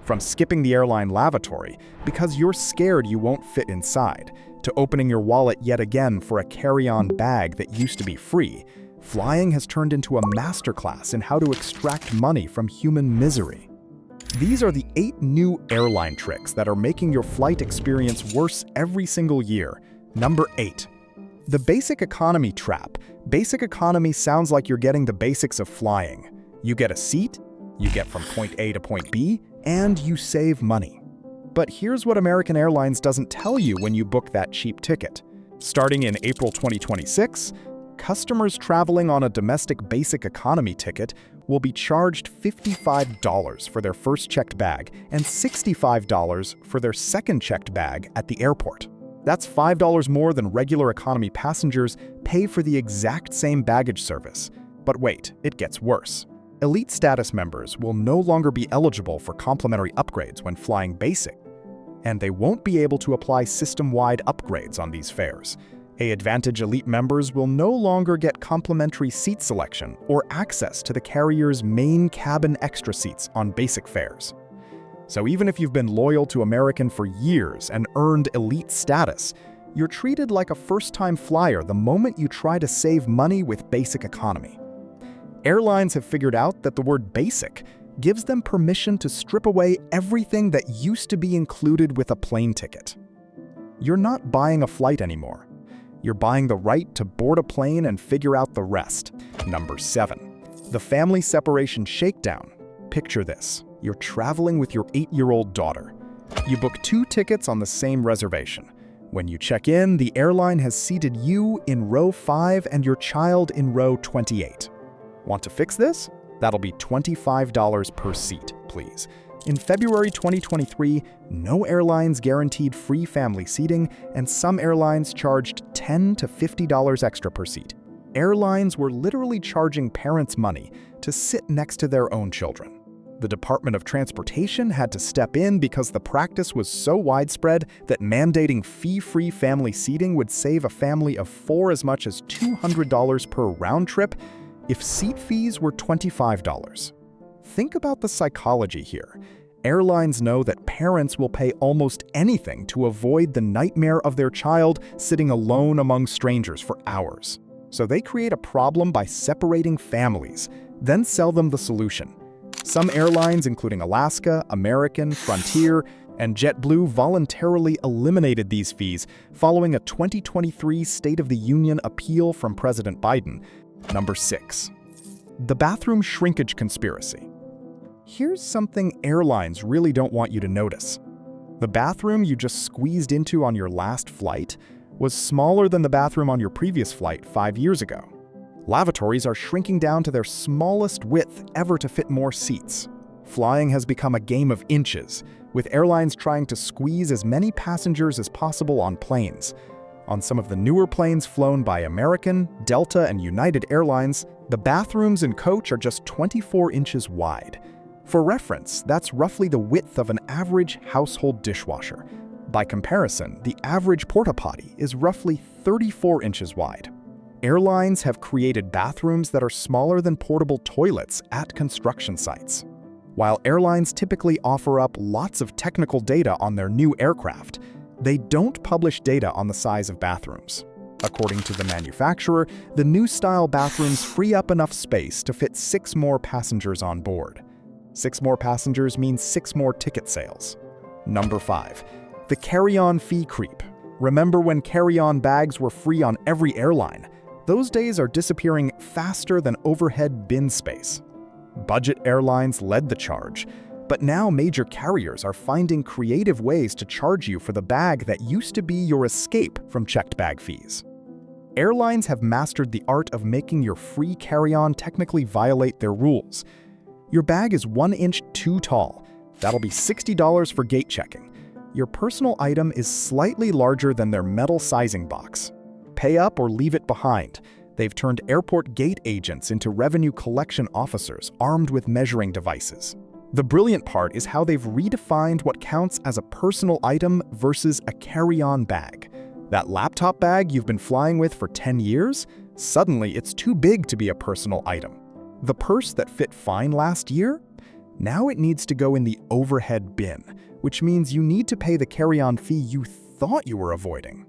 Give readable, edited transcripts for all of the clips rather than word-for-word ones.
From skipping the airline lavatory because you're scared you won't fit inside, to opening your wallet yet again for a carry-on bag that used to be free, flying has turned into a masterclass in how to extract money from human misery. These are the 8 new airline tricks that are making your flight experience worse every single year. Number 8. The basic economy trap. Basic economy sounds like you're getting the basics of flying. You get a seat, you get from point A to point B, and you save money. But here's what American Airlines doesn't tell you when you book that cheap ticket. Starting in April 2026, customers traveling on a domestic basic economy ticket will be charged $55 for their first checked bag and $65 for their second checked bag at the airport. That's $5 more than regular economy passengers pay for the exact same baggage service. But wait, it gets worse. Elite status members will no longer be eligible for complimentary upgrades when flying basic, and they won't be able to apply system-wide upgrades on these fares. AAdvantage Elite members will no longer get complimentary seat selection or access to the carrier's main cabin extra seats on basic fares. So even if you've been loyal to American for years and earned elite status, you're treated like a first-time flyer the moment you try to save money with basic economy. Airlines have figured out that the word basic gives them permission to strip away everything that used to be included with a plane ticket. You're not buying a flight anymore. You're buying the right to board a plane and figure out the rest. Number 7. The family separation shakedown. Picture this. You're traveling with your 8-year-old daughter. You book 2 tickets on the same reservation. When you check in, the airline has seated you in row 5 and your child in row 28. Want to fix this? That'll be $25 per seat, please. In February 2023, no airlines guaranteed free family seating, and some airlines charged $10 to $50 extra per seat. Airlines were literally charging parents money to sit next to their own children. The Department of Transportation had to step in because the practice was so widespread that mandating fee-free family seating would save a family of 4 as much as $200 per round trip if seat fees were $25. Think about the psychology here. Airlines know that parents will pay almost anything to avoid the nightmare of their child sitting alone among strangers for hours. So they create a problem by separating families, then sell them the solution. Some airlines, including Alaska, American, Frontier, and JetBlue, voluntarily eliminated these fees following a 2023 State of the Union appeal from President Biden. Number 6. The bathroom shrinkage conspiracy. Here's something airlines really don't want you to notice. The bathroom you just squeezed into on your last flight was smaller than the bathroom on your previous flight 5 years ago. Lavatories are shrinking down to their smallest width ever to fit more seats. Flying has become a game of inches, with airlines trying to squeeze as many passengers as possible on planes. On some of the newer planes flown by American, Delta, and United Airlines, the bathrooms and coach are just 24 inches wide. For reference, that's roughly the width of an average household dishwasher. By comparison, the average porta potty is roughly 34 inches wide. Airlines have created bathrooms that are smaller than portable toilets at construction sites. While airlines typically offer up lots of technical data on their new aircraft, they don't publish data on the size of bathrooms. According to the manufacturer, the new style bathrooms free up enough space to fit 6 more passengers on board. 6 more passengers means 6 more ticket sales. Number 5. The carry-on fee creep. Remember when carry-on bags were free on every airline? Those days are disappearing faster than overhead bin space. Budget airlines led the charge, but now major carriers are finding creative ways to charge you for the bag that used to be your escape from checked bag fees. Airlines have mastered the art of making your free carry-on technically violate their rules. Your bag is 1 inch too tall. That'll be $60 for gate checking. Your personal item is slightly larger than their metal sizing box. Pay up or leave it behind. They've turned airport gate agents into revenue collection officers armed with measuring devices. The brilliant part is how they've redefined what counts as a personal item versus a carry-on bag. That laptop bag you've been flying with for 10 years, suddenly it's too big to be a personal item. The purse that fit fine last year? Now it needs to go in the overhead bin, which means you need to pay the carry-on fee you thought you were avoiding.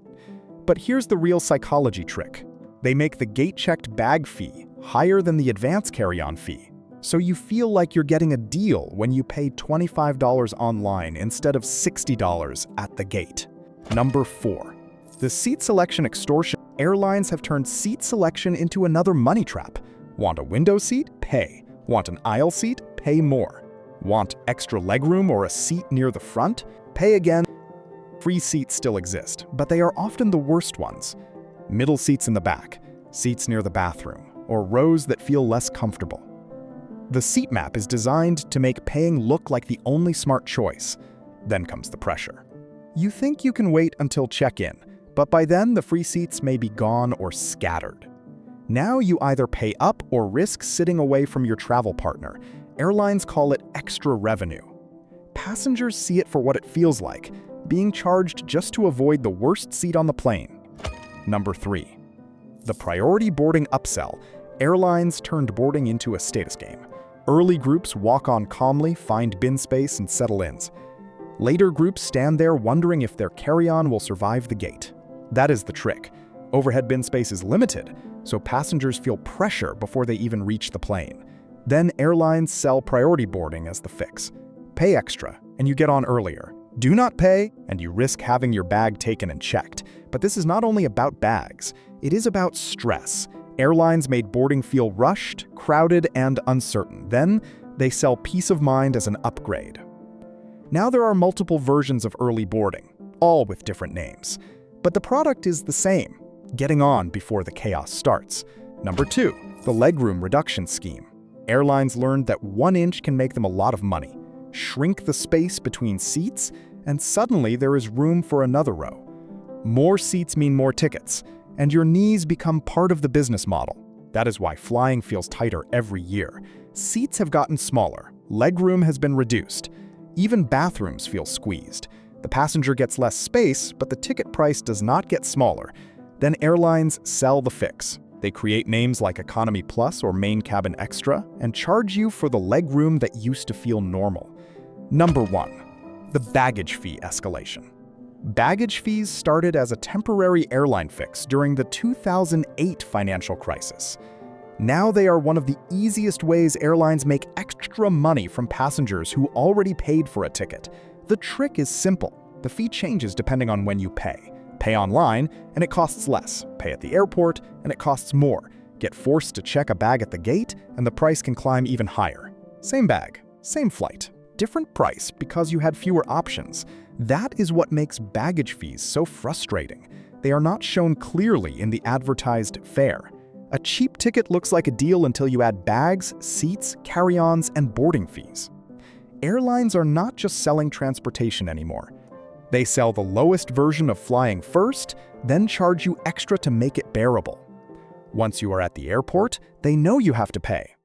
But here's the real psychology trick. They make the gate-checked bag fee higher than the advance carry-on fee, so you feel like you're getting a deal when you pay $25 online instead of $60 at the gate. Number 4. The seat selection extortion. Airlines have turned seat selection into another money trap. Want a window seat? Pay. Want an aisle seat? Pay more. Want extra legroom or a seat near the front? Pay again. Free seats still exist, but they are often the worst ones. Middle seats in the back, seats near the bathroom, or rows that feel less comfortable. The seat map is designed to make paying look like the only smart choice. Then comes the pressure. You think you can wait until check-in, but by then the free seats may be gone or scattered. Now you either pay up or risk sitting away from your travel partner. Airlines call it extra revenue. Passengers see it for what it feels like, being charged just to avoid the worst seat on the plane. Number 3. The priority boarding upsell. Airlines turned boarding into a status game. Early groups walk on calmly, find bin space, and settle in. Later groups stand there wondering if their carry-on will survive the gate. That is the trick. Overhead bin space is limited, so passengers feel pressure before they even reach the plane. Then airlines sell priority boarding as the fix. Pay extra, and you get on earlier. Do not pay, and you risk having your bag taken and checked. But this is not only about bags, it is about stress. Airlines made boarding feel rushed, crowded, and uncertain. Then, they sell peace of mind as an upgrade. Now there are multiple versions of early boarding, all with different names. But the product is the same, getting on before the chaos starts. Number 2, the legroom reduction scheme. Airlines learned that 1 inch can make them a lot of money. Shrink the space between seats, and suddenly there is room for another row. More seats mean more tickets, and your knees become part of the business model. That is why flying feels tighter every year. Seats have gotten smaller, legroom has been reduced. Even bathrooms feel squeezed. The passenger gets less space, but the ticket price does not get smaller. Then airlines sell the fix. They create names like Economy Plus or Main Cabin Extra and charge you for the legroom that used to feel normal. Number 1. The baggage fee escalation. Baggage fees started as a temporary airline fix during the 2008 financial crisis. Now they are one of the easiest ways airlines make extra money from passengers who already paid for a ticket. The trick is simple. The fee changes depending on when you pay. Pay online, and it costs less. Pay at the airport, and it costs more. Get forced to check a bag at the gate, and the price can climb even higher. Same bag, same flight, different price because you had fewer options. That is what makes baggage fees so frustrating. They are not shown clearly in the advertised fare. A cheap ticket looks like a deal until you add bags, seats, carry-ons, and boarding fees. Airlines are not just selling transportation anymore. They sell the lowest version of flying first, then charge you extra to make it bearable. Once you are at the airport, they know you have to pay.